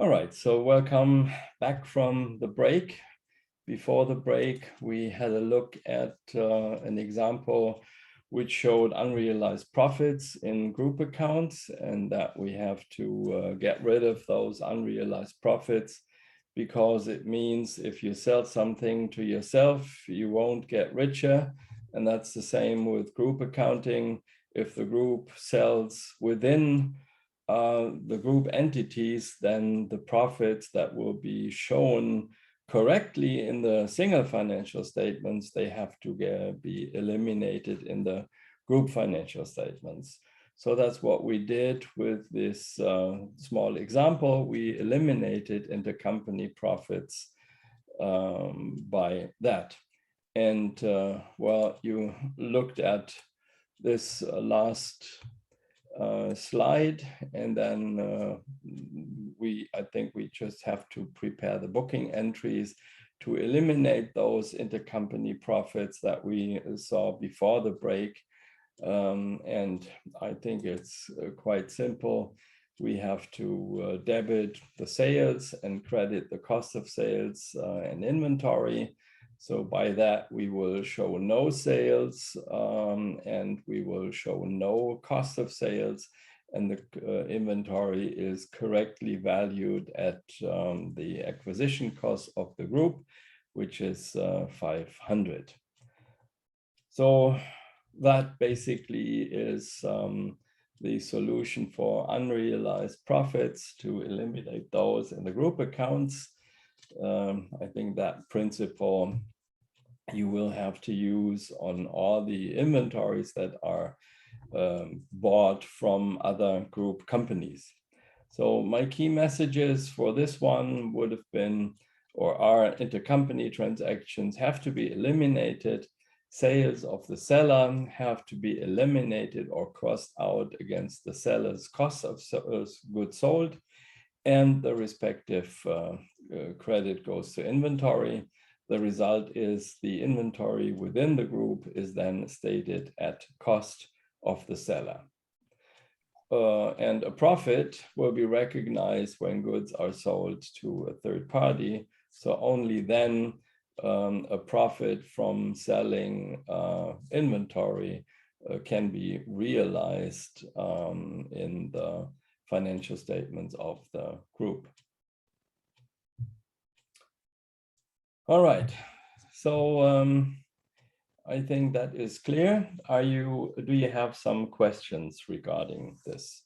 All right, so welcome back from the break. Before the break, we had a look at an example which showed unrealized profits in group accounts, and that we have to get rid of those unrealized profits because it means if you sell something to yourself, you won't get richer. And that's the same with group accounting. If the group sells within the group entities, then the profits that will be shown correctly in the single financial statements, they have to be eliminated in the group financial statements. So that's what we did with this small example. We eliminated intercompany profits by that. And well, you looked at this last slide, and then I think we just have to prepare the booking entries to eliminate those intercompany profits that we saw before the break. And I think it's quite simple. We have to debit the sales and credit the cost of sales and inventory. So by that, we will show no sales and we will show no cost of sales, and the inventory is correctly valued at the acquisition cost of the group, which is 500. So that basically is the solution for unrealized profits, to eliminate those in the group accounts. I think that principle you will have to use on all the inventories that are bought from other group companies. So my key messages for this one would have been, or are, intercompany transactions have to be eliminated. Sales of the seller have to be eliminated or crossed out against the seller's cost of goods sold, and the respective credit goes to inventory. The result is the inventory within the group is then stated at cost of the seller. And a profit will be recognized when goods are sold to a third party. So only then a profit from selling inventory can be realized in the financial statements of the group. All right, so I think that is clear. Do you have some questions regarding this?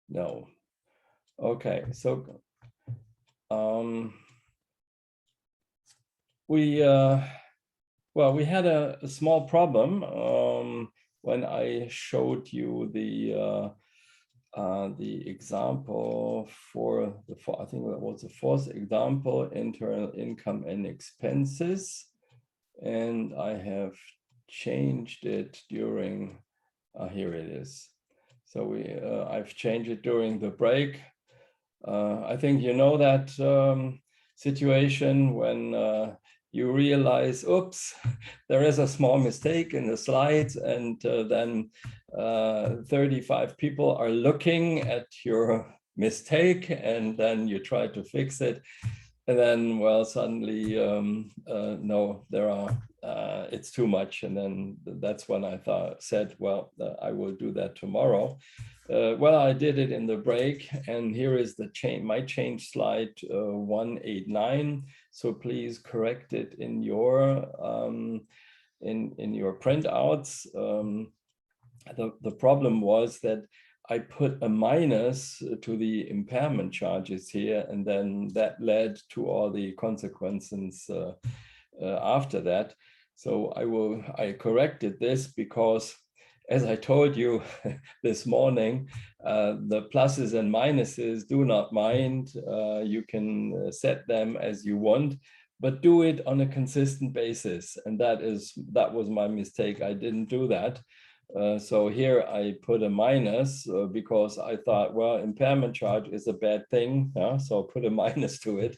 No. Okay, so we had a small problem when I showed you the example for I think that was the fourth example, internal income and expenses, and I have changed it during here it is. So I've changed it during the break. I think you know that situation when you realize, oops, there is a small mistake in the slides, and then 35 people are looking at your mistake, and then you try to fix it. And then, well, suddenly, no, it's too much. And then that's when I said, well, I will do that tomorrow. Well, I did it in the break, and here is the my change slide 189. So please correct it in your printouts. The problem was that I put a minus to the impairment charges here, and then that led to all the consequences after that. So I corrected this because, as I told you this morning, the pluses and minuses, do not mind. You can set them as you want, but do it on a consistent basis. And that was my mistake. I didn't do that. So here I put a minus because I thought, well, impairment charge is a bad thing. So put a minus to it.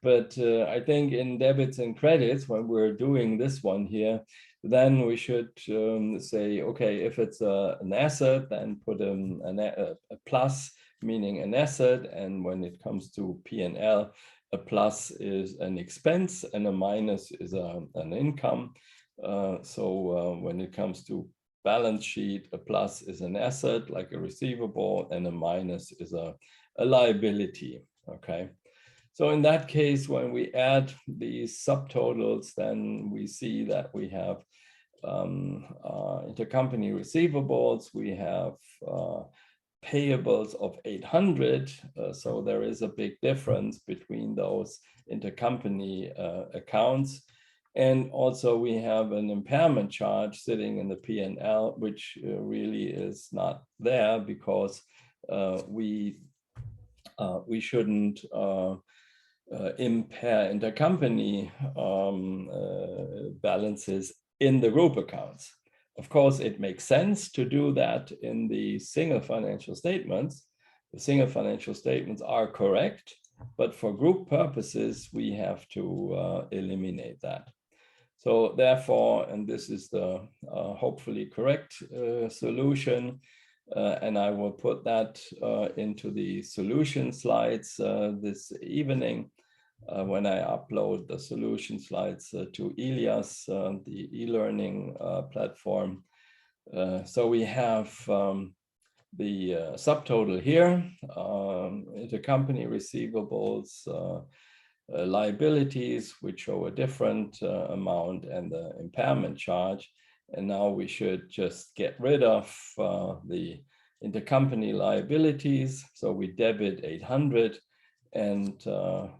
But I think in debits and credits, when we're doing this one here, then we should say, okay, if it's an asset, then put a plus, meaning an asset. And when it comes to P&L, a plus is an expense and a minus is an income. So when it comes to balance sheet, a plus is an asset like a receivable, and a minus is a liability. Okay. So in that case, when we add these subtotals, then we see that we have intercompany receivables, we have payables of 800. So there is a big difference between those intercompany accounts. And also we have an impairment charge sitting in the P&L, which really is not there because we shouldn't impair intercompany balances in the group accounts. Of course, it makes sense to do that in the single financial statements. The single financial statements are correct, but for group purposes, we have to eliminate that. So therefore, and this is the hopefully correct solution, and I will put that into the solution slides this evening when I upload the solution slides to Elias, the e-learning platform. So we have the subtotal here, intercompany receivables, liabilities, which show a different amount, and the impairment charge. And now we should just get rid of the intercompany liabilities. So we debit 800, and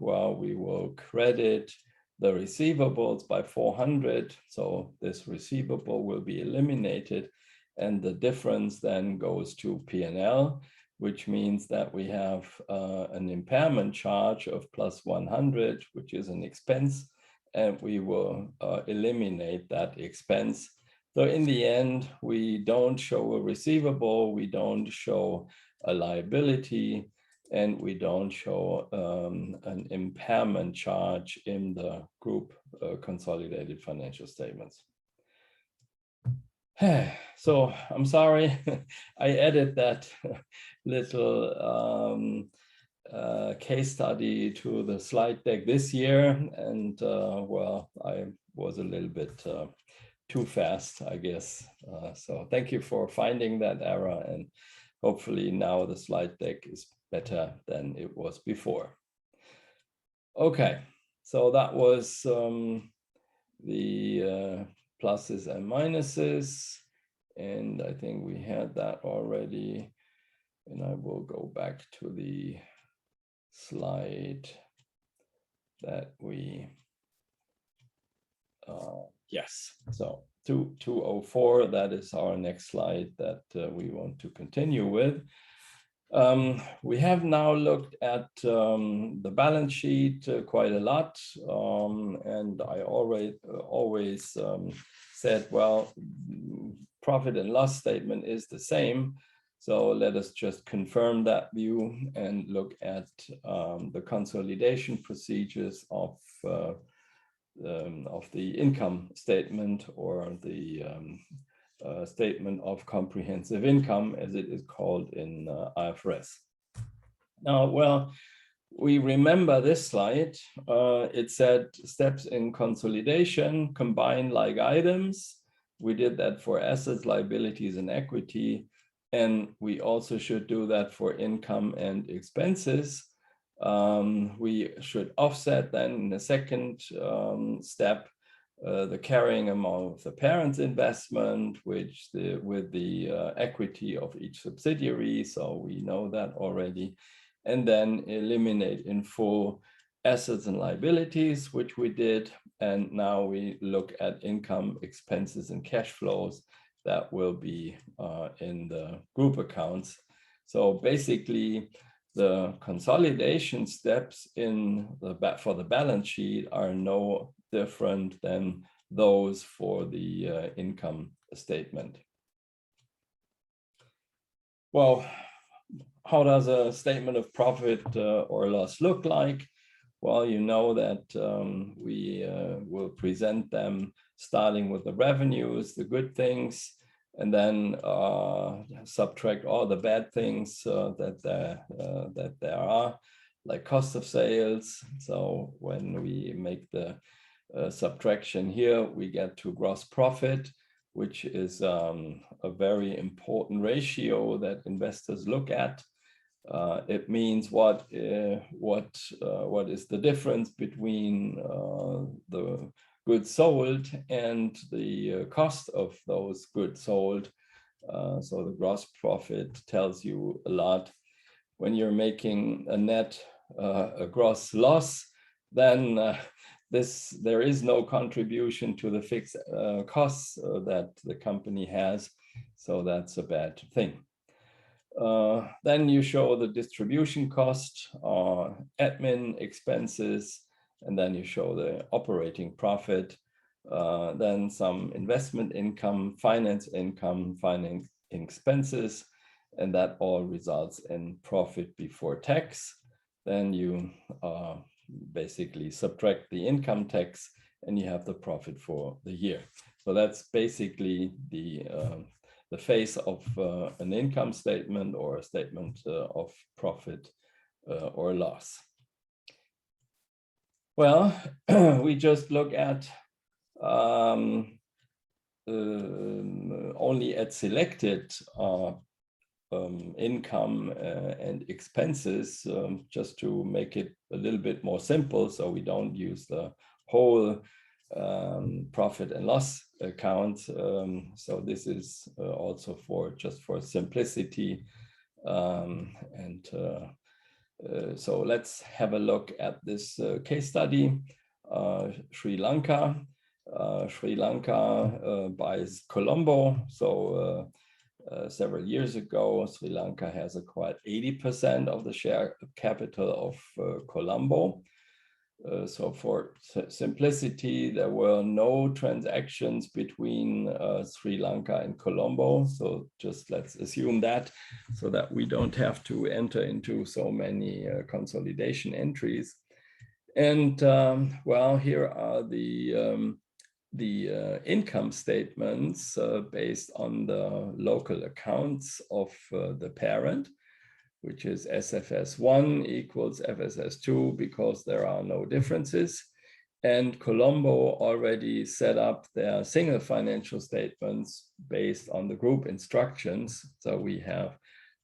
well, we will credit the receivables by 400. So this receivable will be eliminated, and the difference then goes to P&L, which means that we have an impairment charge of plus 100, which is an expense, and we will eliminate that expense. So in the end, we don't show a receivable, we don't show a liability, and we don't show an impairment charge in the group consolidated financial statements. So I'm sorry, I added that little case study to the slide deck this year, and well, I was a little bit too fast, I guess. So thank you for finding that error, and hopefully now the slide deck is better than it was before. Okay, so that was the pluses and minuses, and I think we had that already, and I will go back to the slide that we yes, so 204, that is our next slide that we want to continue with. We have now looked at the balance sheet quite a lot, and I always said, well, profit and loss statement is the same. So let us just confirm that view and look at the consolidation procedures of the income statement, or the statement of comprehensive income, as it is called in IFRS. Now, well, we remember this slide. It said steps in consolidation, combine like items. We did that for assets, liabilities, and equity. And we also should do that for income and expenses. We should offset then in the second step the carrying amount of the parent's investment, with the equity of each subsidiary. So we know that already. And then eliminate in full assets and liabilities, which we did. And now we look at income, expenses, and cash flows that will be in the group accounts. So basically, the consolidation steps for the balance sheet are no different than those for the income statement. Well, how does a statement of profit or loss look like? Well, you know that we will present them starting with the revenues, the good things, and then subtract all the bad things that there are, like cost of sales. So when we make the subtraction here, we get to gross profit, which is a very important ratio that investors look at. It means what is the difference between the goods sold and the cost of those goods sold. So the gross profit tells you a lot. When you're making a gross loss, then there is no contribution to the fixed costs that the company has. So that's a bad thing. Then you show the distribution cost, admin expenses, and then you show the operating profit, then some investment income, finance expenses, and that all results in profit before tax. Then you basically subtract the income tax and you have the profit for the year. So that's basically the face of an income statement or a statement of profit or loss. Well, we just look at only at selected income and expenses, just to make it a little bit more simple, so we don't use the whole profit and loss account. So this is also just for simplicity. So let's have a look at this case study. Sri Lanka. Sri Lanka buys Colombo. So several years ago, Sri Lanka has acquired 80% of the share capital of Colombo. So for simplicity, there were no transactions between Sri Lanka and Colombo. So just let's assume that, so that we don't have to enter into so many consolidation entries. And well, here are the income statements based on the local accounts of the parent, which is SFS1 equals FSS2 because there are no differences. And Colombo already set up their single financial statements based on the group instructions. So we have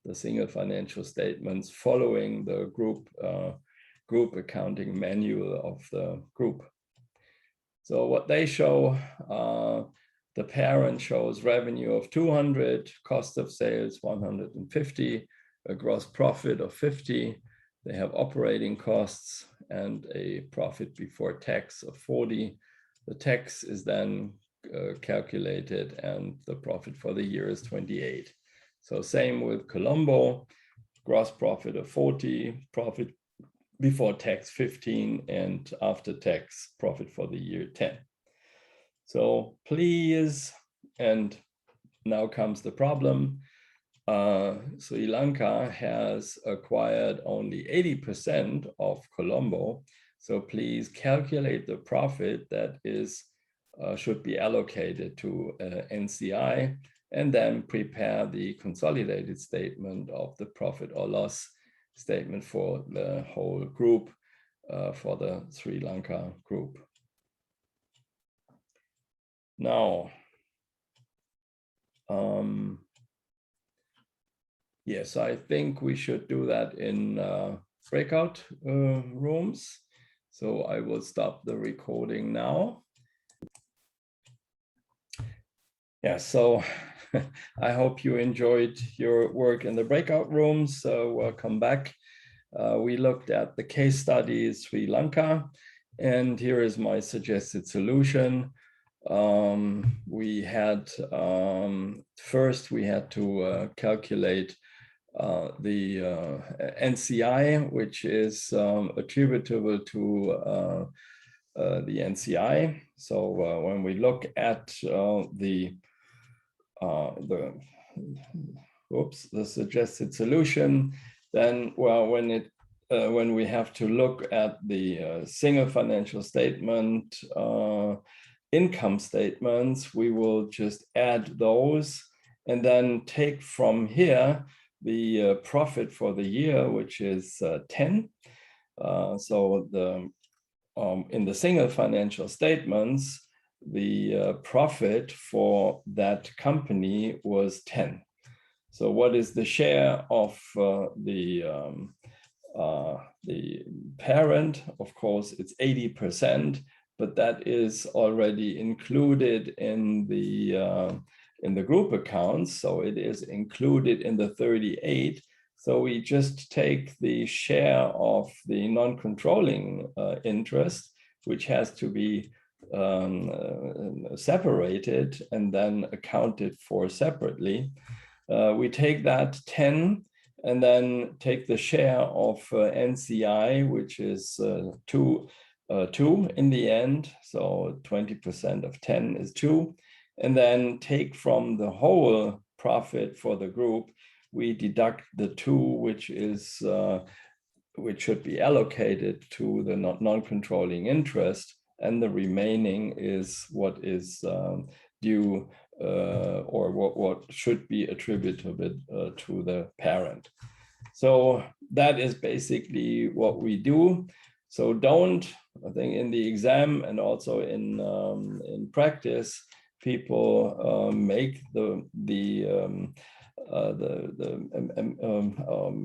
the single financial statements following the group accounting manual of the group. So what they show, the parent shows revenue of 200, cost of sales 150, a gross profit of 50. They have operating costs and a profit before tax of 40. The tax is then calculated and the profit for the year is 28. So same with Colombo, gross profit of 40, profit before tax 15, and after tax profit for the year 10. So please, and now comes the problem. Sri Lanka has acquired only 80% of Colombo. So please calculate the profit that is should be allocated to NCI, and then prepare the consolidated statement of the profit or loss statement for the whole group, for the Sri Lanka group. Now, yes, I think we should do that in breakout rooms. So I will stop the recording now. Yeah, so I hope you enjoyed your work in the breakout rooms. So welcome back. We looked at the case study Sri Lanka, and here is my suggested solution. We had first we had to calculate the NCI, which is attributable to the NCI. So when we look at the suggested solution, then well, when it when we have to look at the single financial statement, income statements, we will just add those and then take from here the profit for the year, which is 10. So in the single financial statements, the profit for that company was 10. So what is the share of the parent? Of course, it's 80%, but that is already included in the group accounts. So it is included in the 38. So we just take the share of the non-controlling interest, which has to be separated and then accounted for separately. We take that 10 and then take the share of NCI, which is 2 in the end. So 20% of 10 is 2. And then take from the whole profit for the group, we deduct the 2, which should be allocated to the non-controlling interest, and the remaining is what is due or what should be attributable to the parent. So that is basically what we do. So I think in the exam and also in practice, people make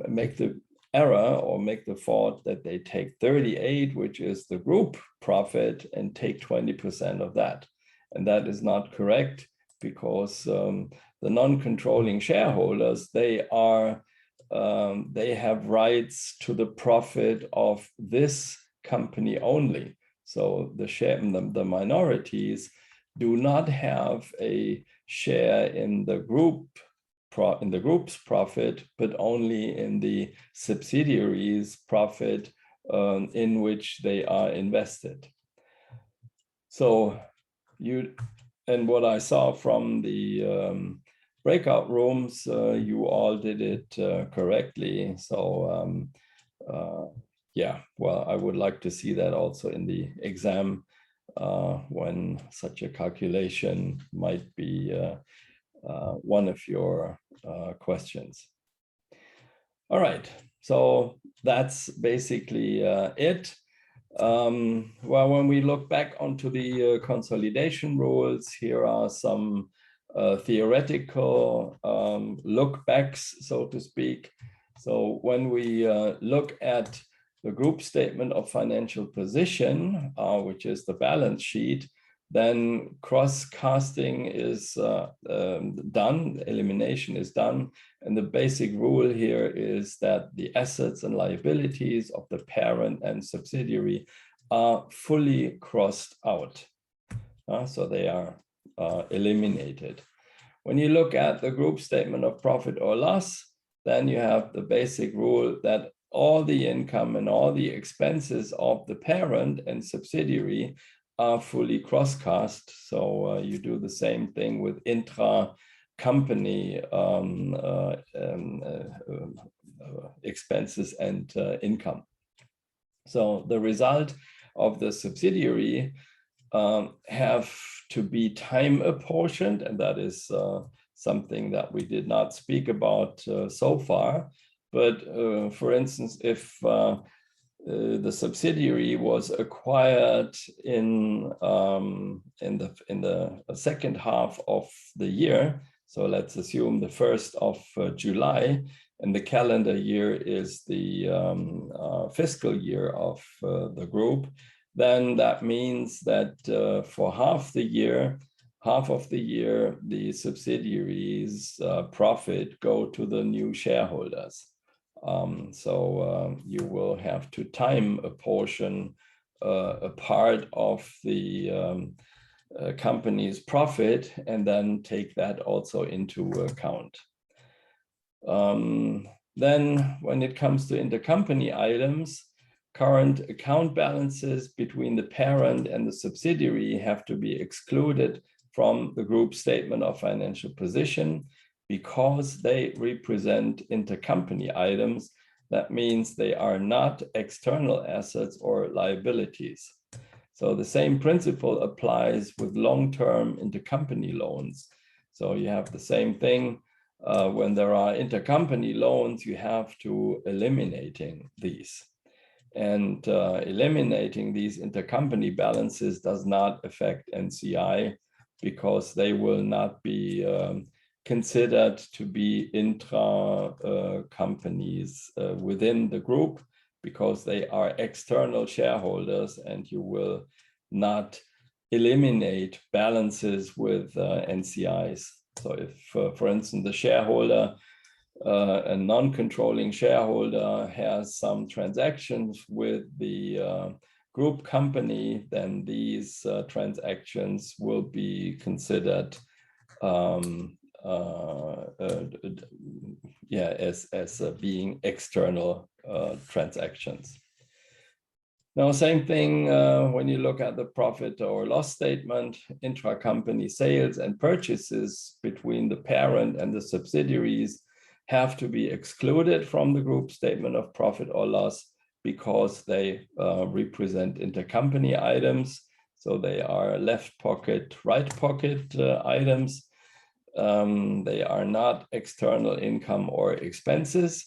make the error or make the thought that they take 38, which is the group profit, and take 20% of that. And that is not correct, because the non-controlling shareholders, they have rights to the profit of this company only. So the minorities do not have a share in the group's profit, but only in the subsidiaries' profit in which they are invested. So and what I saw from the breakout rooms, you all did it correctly. So yeah, well, I would like to see that also in the exam when such a calculation might be one of your questions. All right, so that's basically it. Well, when we look back onto the consolidation rules, here are some theoretical look backs, so to speak. So when we look at the group statement of financial position, which is the balance sheet, then cross-casting is done, elimination is done. And the basic rule here is that the assets and liabilities of the parent and subsidiary are fully crossed out. So they are eliminated. When you look at the group statement of profit or loss, then you have the basic rule that all the income and all the expenses of the parent and subsidiary are fully crosscast. So you do the same thing with intra-company expenses and income. So the result of the subsidiary have to be time apportioned, and that is something that we did not speak about so far. But for instance, if the subsidiary was acquired in the second half of the year, so let's assume the 1st of July, and the calendar year is the fiscal year of the group, then that means that for half of the year, the subsidiaries' profit go to the new shareholders. So you will have to time apportion a part of the company's profit and then take that also into account. Then when it comes to intercompany items, current account balances between the parent and the subsidiary have to be excluded from the group statement of financial position, because they represent intercompany items That means they are not external assets or liabilities. So the same principle applies with long-term intercompany loans. So you have the same thing when there are intercompany loans, you have to eliminating these. And eliminating these intercompany balances does not affect NCI because they will not be considered to be intra companies within the group, because they are external shareholders, and you will not eliminate balances with NCIs. So if, for instance, the shareholder, a non-controlling shareholder, has some transactions with the group company, then these transactions will be considered as being external transactions. Now, same thing when you look at the profit or loss statement. Intra-company sales and purchases between the parent and the subsidiaries have to be excluded from the group statement of profit or loss because they represent intercompany items. So they are left pocket, right pocket items. They are not external income or expenses,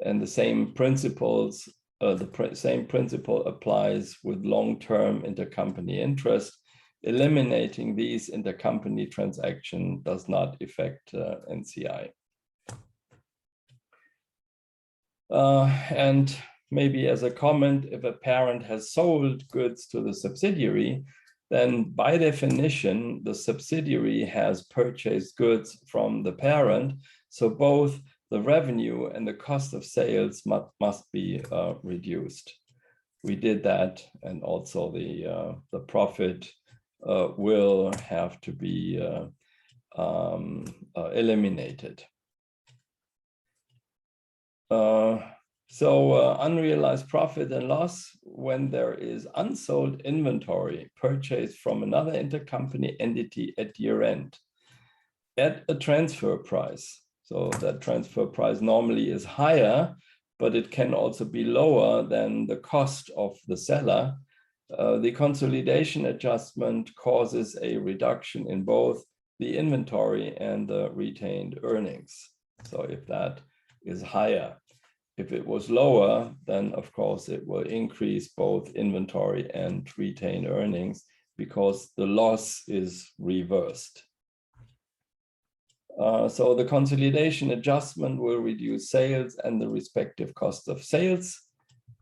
and the same principles, same principle applies with long-term intercompany interest. Eliminating these intercompany transactions does not affect NCI. And maybe as a comment, if a parent has sold goods to the subsidiary, then by definition, the subsidiary has purchased goods from the parent. So both the revenue and the cost of sales must be reduced. We did that, and also the profit will have to be eliminated. Unrealized profit and loss when there is unsold inventory purchased from another intercompany entity at year end at a transfer price. So that transfer price normally is higher, but it can also be lower than the cost of the seller. The consolidation adjustment causes a reduction in both the inventory and the retained earnings. So if that is higher. If it was lower, then of course it will increase both inventory and retained earnings because the loss is reversed. So the consolidation adjustment will reduce sales and the respective cost of sales,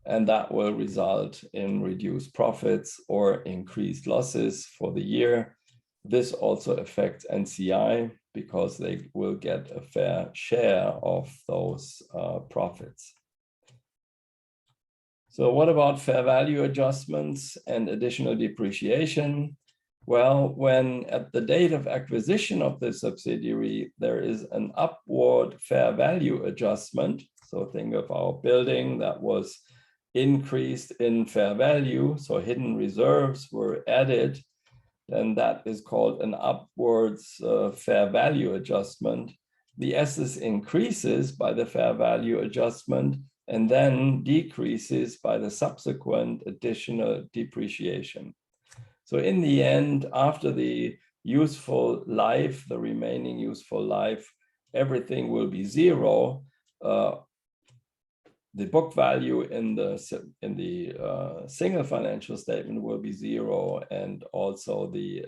and that will result in reduced profits or increased losses for the year. This also affects NCI because they will get a fair share of those profits. So what about fair value adjustments and additional depreciation? Well, when at the date of acquisition of the subsidiary, there is an upward fair value adjustment. So think of our building that was increased in fair value, so hidden reserves were added, and that is called an upwards fair value adjustment. The assets increases by the fair value adjustment and then decreases by the subsequent additional depreciation. So in the end, after the useful life, the remaining useful life, everything will be zero. The book value in the single financial statement will be zero, and also the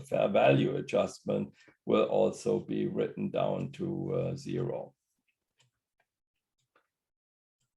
fair value adjustment will also be written down to zero.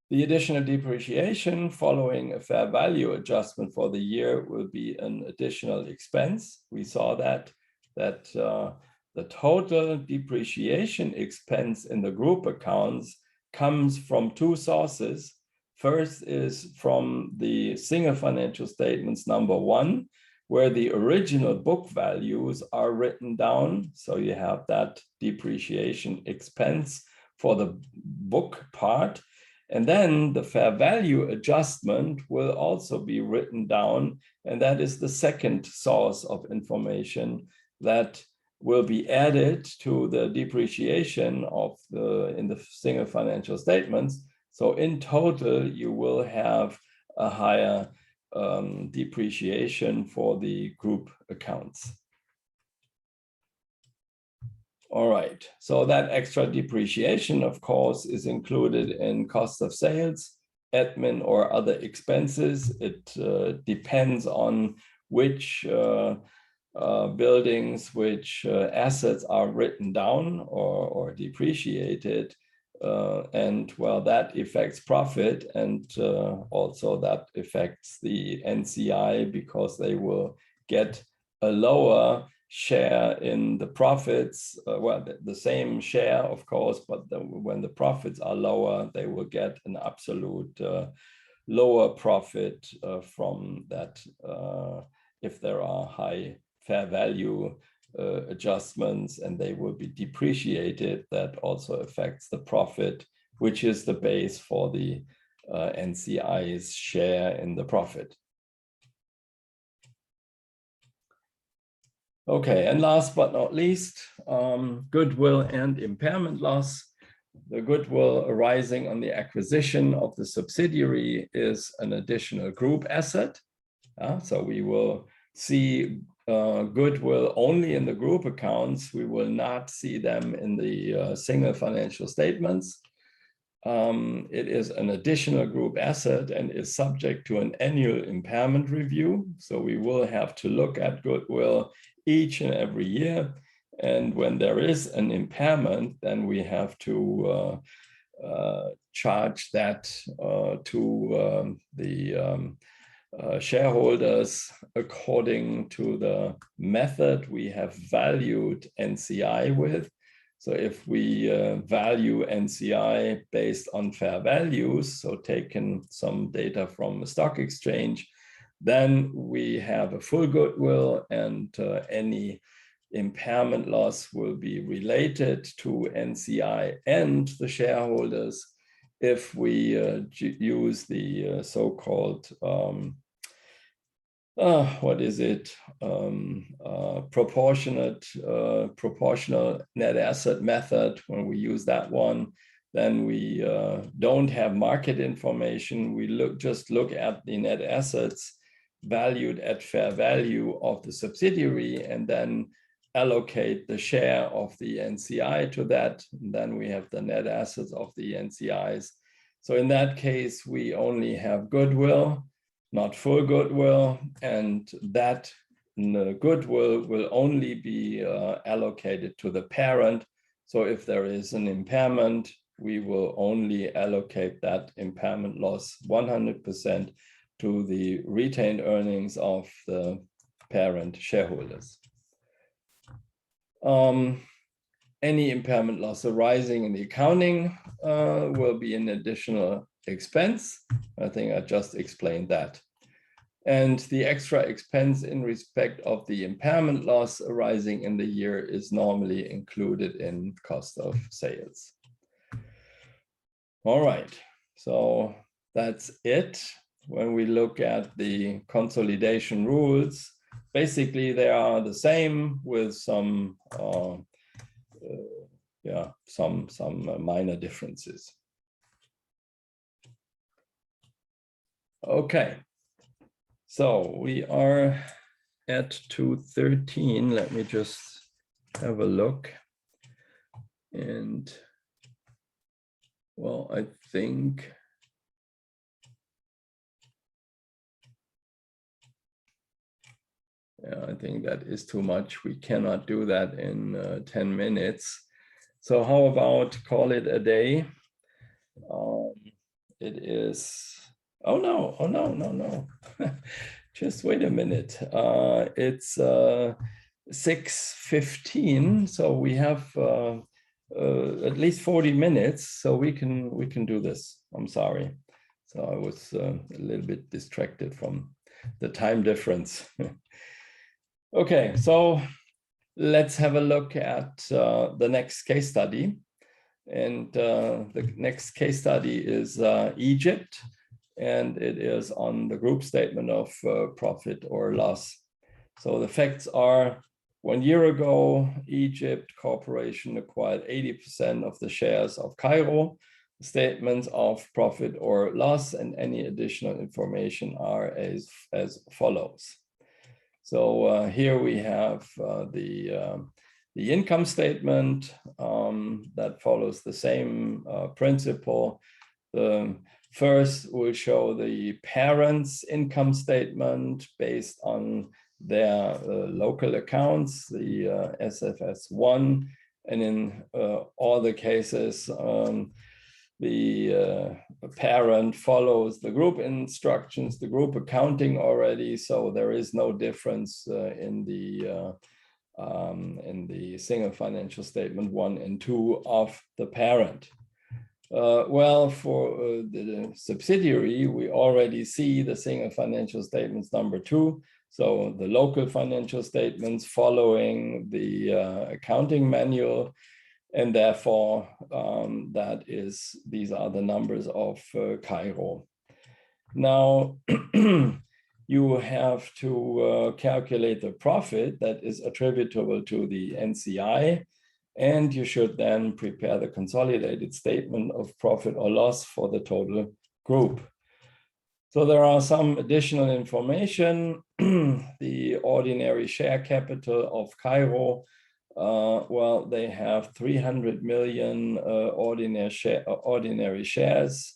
The additional depreciation following a fair value adjustment for the year will be an additional expense. We saw that the total depreciation expense in the group accounts comes from two sources. First is from the single financial statements number 1, where the original book values are written down. So you have that depreciation expense for the book part. And then the fair value adjustment will also be written down. And that is the second source of information that will be added to the depreciation of in the single financial statements. So in total, you will have a higher depreciation for the group accounts. All right, so that extra depreciation, of course, is included in cost of sales, admin, or other expenses. It depends on which buildings, which assets are written down or depreciated. And well, that affects profit, and also that affects the NCI, because they will get a lower share in the profits, well, the same share, of course, but when the profits are lower, they will get an absolute lower profit from that if there are high fair value adjustments, and they will be depreciated. That also affects the profit, which is the base for the NCI's share in the profit. Okay, and last but not least, goodwill and impairment loss. The goodwill arising on the acquisition of the subsidiary is an additional group asset. So we will see goodwill only in the group accounts. We will not see them in the single financial statements. It is an additional group asset and is subject to an annual impairment review. So we will have to look at goodwill each and every year. And when there is an impairment, then we have to charge that to the shareholders according to the method we have valued NCI with. So if we value NCI based on fair values, so taken some data from the stock exchange, then we have a full goodwill, and any impairment loss will be related to NCI and the shareholders if we use the so-called proportional net asset method. When we use that one, then we don't have market information. We just look at the net assets valued at fair value of the subsidiary, and then allocate the share of the NCI to that. And then we have the net assets of the NCIs. So in that case, we only have goodwill, not full goodwill, and that goodwill will only be allocated to the parent. So if there is an impairment, we will only allocate that impairment loss 100% to the retained earnings of the parent shareholders. Any impairment loss arising in the accounting will be an additional expense. I think I just explained that. And the extra expense in respect of the impairment loss arising in the year is normally included in cost of sales. All right, so that's it. When we look at the consolidation rules, basically they are the same with some minor differences. Okay, so we are at 2:13. Let me just have a look. And well, I think that is too much. We cannot do that in 10 minutes. So how about call it a day? It is, oh no. Just wait a minute. It's 6:15, so we have at least 40 minutes, so we can do this. I'm sorry. So I was a little bit distracted from the time difference. Okay, so let's have a look at the next case study. And the next case study is Egypt, and it is on the group statement of profit or loss. So the facts are, 1 year ago, Egypt Corporation acquired 80% of the shares of Cairo. statements of profit or loss, and any additional information are as follows. So here we have the income statement that follows the same principle. The first will show the parent's income statement based on their local accounts, the SFS1, and in all the cases, the parent follows the group instructions, the group accounting already, so there is no difference in the single financial statement 1 and 2 of the parent. Well, for the subsidiary, we already see the single financial statements number 2. So the local financial statements following the accounting manual, and therefore these are the numbers of Cairo. Now, you have to calculate the profit that is attributable to the NCI, and you should then prepare the consolidated statement of profit or loss for the total group. So there are some additional information. The ordinary share capital of Cairo, well, they have 300 million ordinary shares.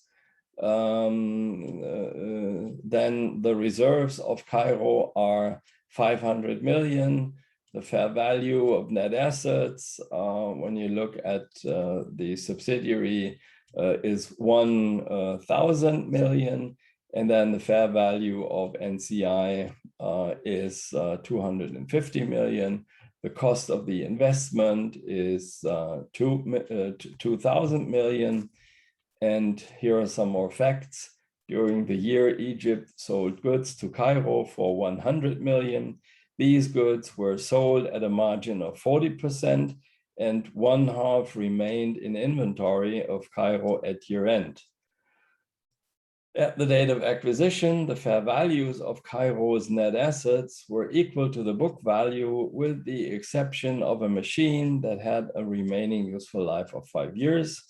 Then the reserves of Cairo are 500 million. The fair value of net assets, when you look at the subsidiary, is 1,000 million. And then the fair value of NCI is 250 million. The cost of the investment is 2,000 million. And here are some more facts. During the year, Egypt sold goods to Cairo for 100 million. These goods were sold at a margin of 40%, and 1/2 remained in inventory of Cairo at year end. At the date of acquisition, the fair values of Cairo's net assets were equal to the book value, with the exception of a machine that had a remaining useful life of 5 years.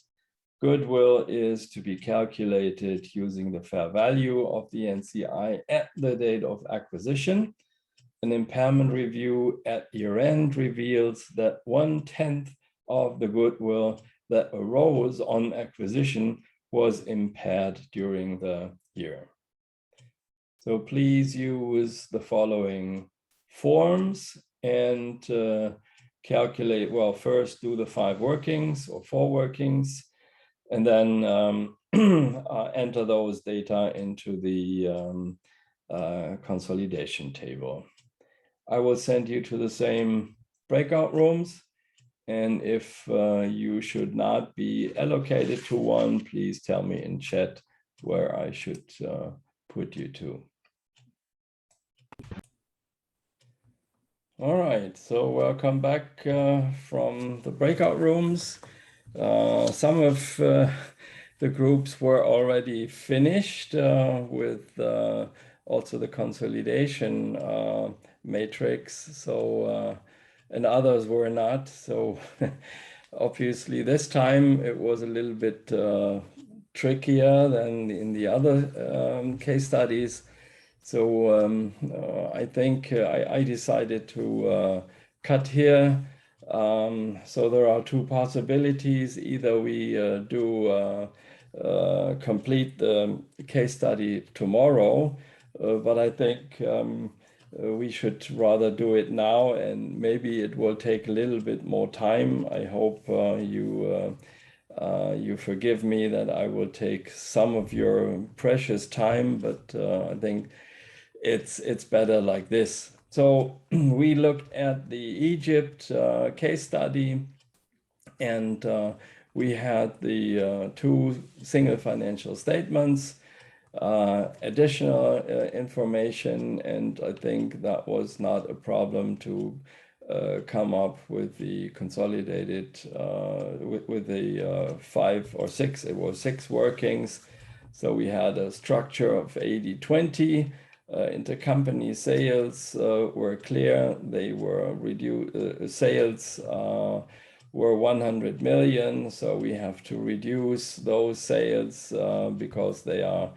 Goodwill is to be calculated using the fair value of the NCI at the date of acquisition. An impairment review at year end reveals that 1/10 of the goodwill that arose on acquisition was impaired during the year. So please use the following forms and calculate, well, first do the 5 workings or 4 workings, and then enter those data into the consolidation table. I will send you to the same breakout rooms. And if you should not be allocated to one, please tell me in chat where I should put you to. All right, so welcome back from the breakout rooms. Some of the groups were already finished with also the consolidation matrix. So and others were not. So obviously this time it was a little bit trickier than in the other case studies. So I think I decided to cut here. So there are 2 possibilities. Either we do complete the case study tomorrow, but I think we should rather do it now, and maybe it will take a little bit more time. I hope you forgive me that I will take some of your precious time, but I think it's better like this. So we looked at the Egypt case study, and we had the 2 single financial statements, additional information, and I think that was not a problem to come up with the consolidated, with the 5 or 6, it was 6 workings. So we had a structure of 80-20. Intercompany sales were clear. They were reduced. Sales were 100 million. So we have to reduce those sales because they are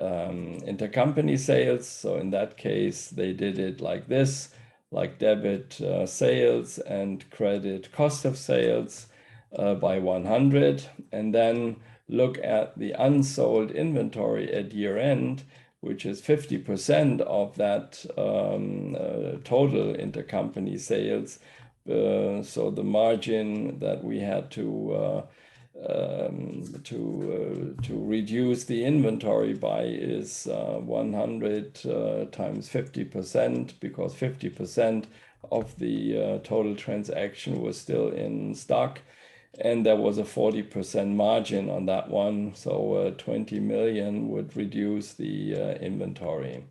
intercompany sales. So in that case, they did it like this, like debit sales and credit cost of sales by 100, and then look at the unsold inventory at year end, which is 50% of that total intercompany sales. So the margin that we had to reduce the inventory by is 100 times 50%, because 50% of the total transaction was still in stock, and there was a 40% margin on that one. So 20 million would reduce the inventory.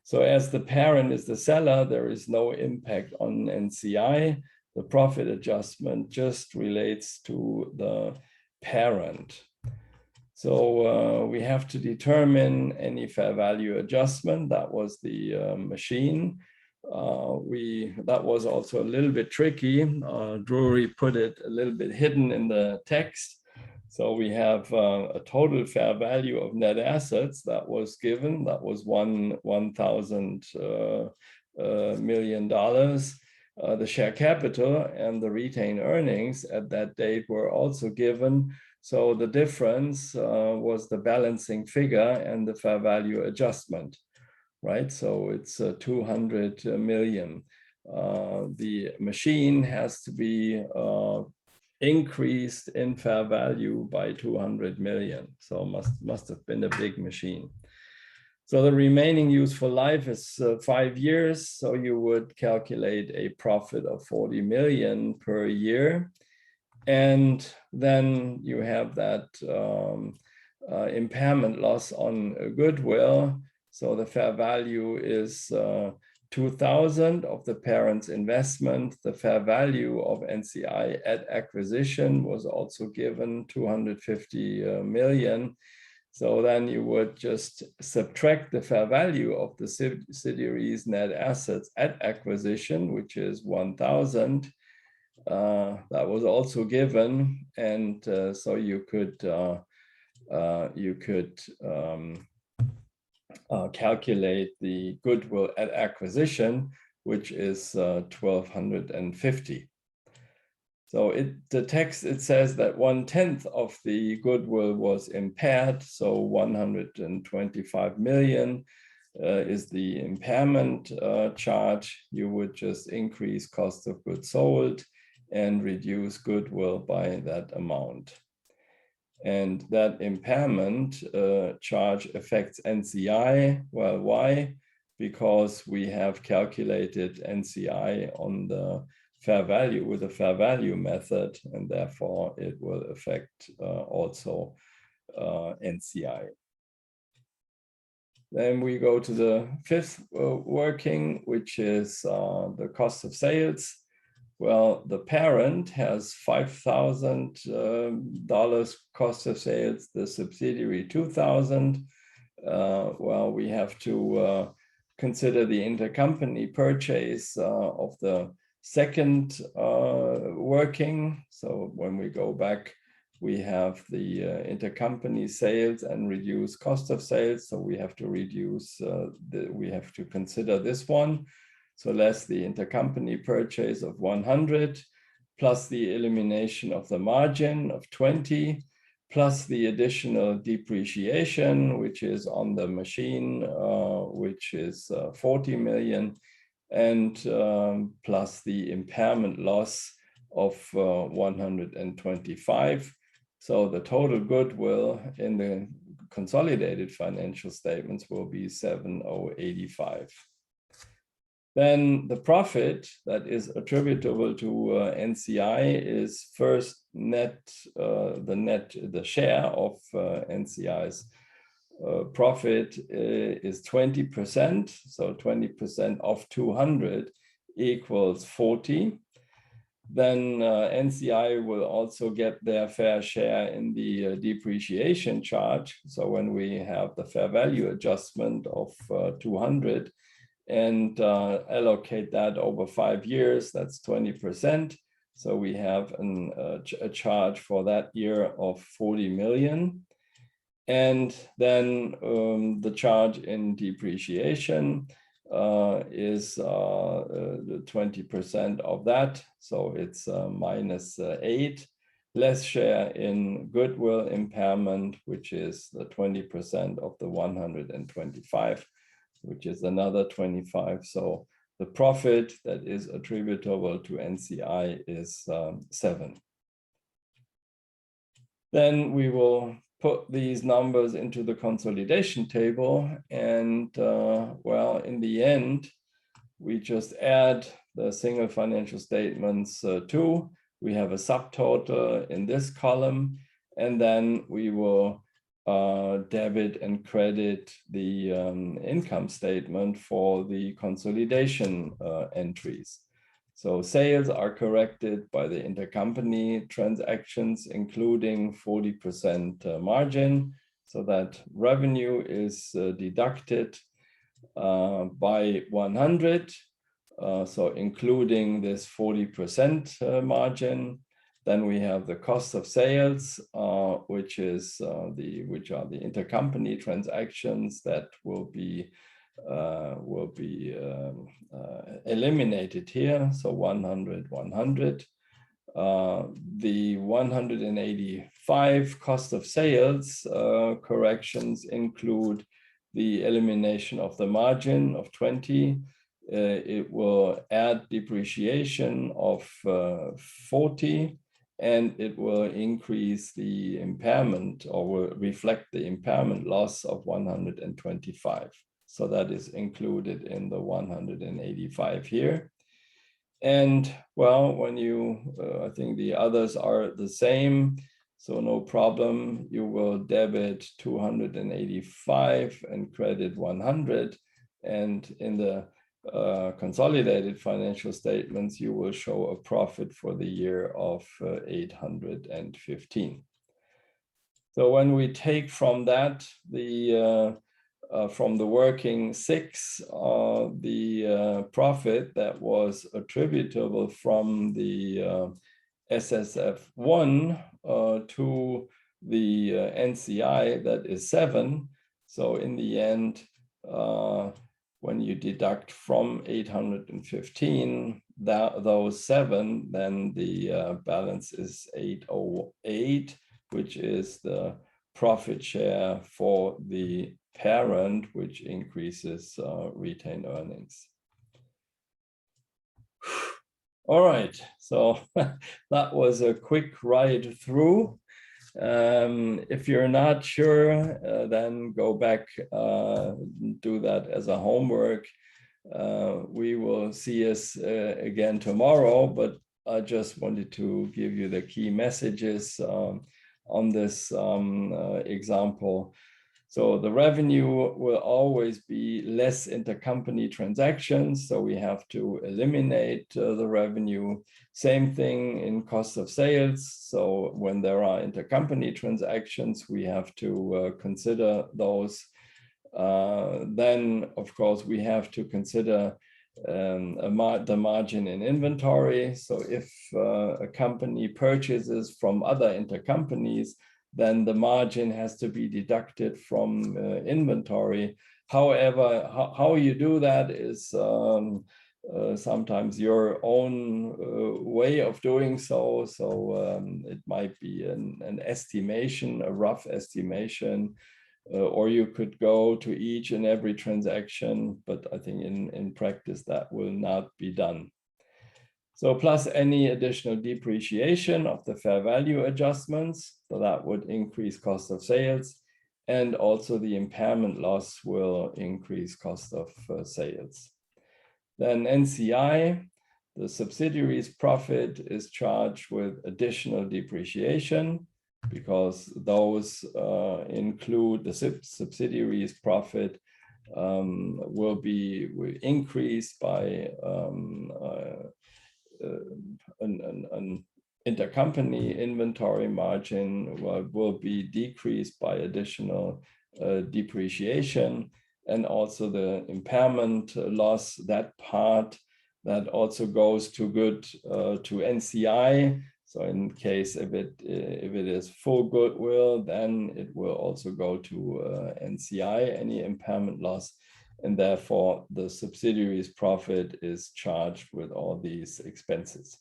So as the parent is the seller, there is no impact on NCI. The profit adjustment just relates to the parent. So we have to determine any fair value adjustment. That was the machine. That was also a little bit tricky. Drury put it a little bit hidden in the text. So we have a total fair value of net assets that was given. That was $1,000 million. The share capital and the retained earnings at that date were also given. So the difference was the balancing figure and the fair value adjustment, right? So it's 200 million. The machine has to be increased in fair value by 200 million. So must have been a big machine. So the remaining useful life is 5 years. So you would calculate a profit of 40 million per year. And then you have that impairment loss on goodwill. So the fair value is 2,000 of the parent's investment. The fair value of NCI at acquisition was also given 250 million. So then you would just subtract the fair value of the subsidiary's net assets at acquisition, which is 1,000. That was also given, and so you could calculate the goodwill at acquisition, which is 1,250. So the text, it says that 1/10 of the goodwill was impaired, so 125 million is the impairment charge. You would just increase cost of goods sold and reduce goodwill by that amount. And that impairment charge affects NCI. Well, why? Because we have calculated NCI on the fair value with the fair value method, and therefore it will affect also NCI. Then we go to the fifth working, which is the cost of sales. Well, the parent has $5,000 cost of sales, the subsidiary 2,000. Well, we have to consider the intercompany purchase of the second working. So when we go back, we have the intercompany sales and reduce cost of sales. So we have to reduce, we have to consider this one. So less the intercompany purchase of 100, plus the elimination of the margin of 20, plus the additional depreciation, which is on the machine, which is 40 million, and plus the impairment loss of 125. So the total goodwill in the consolidated financial statements will be 7,085. Then the profit that is attributable to NCI is first the share of NCI's profit is 20%. So 20% of 200 equals 40. Then NCI will also get their fair share in the depreciation charge. So when we have the fair value adjustment of 200, and allocate that over 5 years, that's 20%. So we have a charge for that year of 40 million. And then the charge in depreciation is 20% of that. So it's -8. Less share in goodwill impairment, which is the 20% of the 125, which is another 25. So the profit that is attributable to NCI is 7. Then we will put these numbers into the consolidation table, and well, in the end, we just add the single financial statements too. We have a subtotal in this column, and then we will debit and credit the income statement for the consolidation entries. So sales are corrected by the intercompany transactions, including 40% margin, so that revenue is deducted by 100, so including this 40% margin. Then we have the cost of sales, which are the intercompany transactions that will be eliminated here. So 100, 100. The 185 cost of sales corrections include the elimination of the margin of 20. It will add depreciation of 40, and it will increase the impairment, or will reflect the impairment loss of 125. So that is included in the 185 here. And well, when you, I think the others are the same, so no problem. You will debit 285 and credit 100. And in the consolidated financial statements, you will show a profit for the year of 815. So when we take from that from the working 6, the profit that was attributable from the SSF1 to the NCI, that is 7. So in the end, when you deduct from 815 those 7, then the balance is 808, which is the profit share for the parent, which increases retained earnings. All right, so that was a quick ride through. If you're not sure, then go back, do that as a homework. We will see us again tomorrow, but I just wanted to give you the key messages on this example. So the revenue will always be less intercompany transactions, so we have to eliminate the revenue. Same thing in cost of sales. So when there are intercompany transactions, we have to consider those. Then, of course, we have to consider the margin in inventory. So if a company purchases from other intercompanies, then the margin has to be deducted from inventory. However, how you do that is sometimes your own way of doing so. So it might be an estimation, a rough estimation, or you could go to each and every transaction, but I think in practice that will not be done. So plus any additional depreciation of the fair value adjustments, so that would increase cost of sales, and also the impairment loss will increase cost of sales. Then NCI, the subsidiaries profit is charged with additional depreciation because those include the subsidiaries profit will increase by an intercompany inventory margin will be decreased by additional depreciation, and also the impairment loss, that part that also goes to NCI. So in case if it is full goodwill, then it will also go to NCI, any impairment loss, and therefore the subsidiary's profit is charged with all these expenses.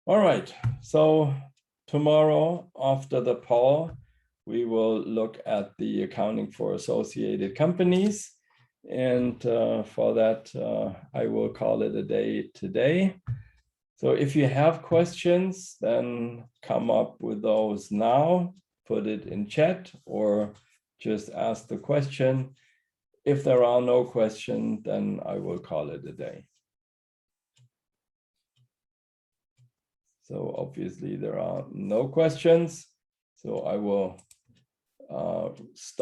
All right, so tomorrow after the poll, we will look at the accounting for associated companies. And for that, I will call it a day today. So if you have questions, then come up with those now, put it in chat, or just ask the question. If there are no questions, then I will call it a day. So obviously there are no questions. So I will stop.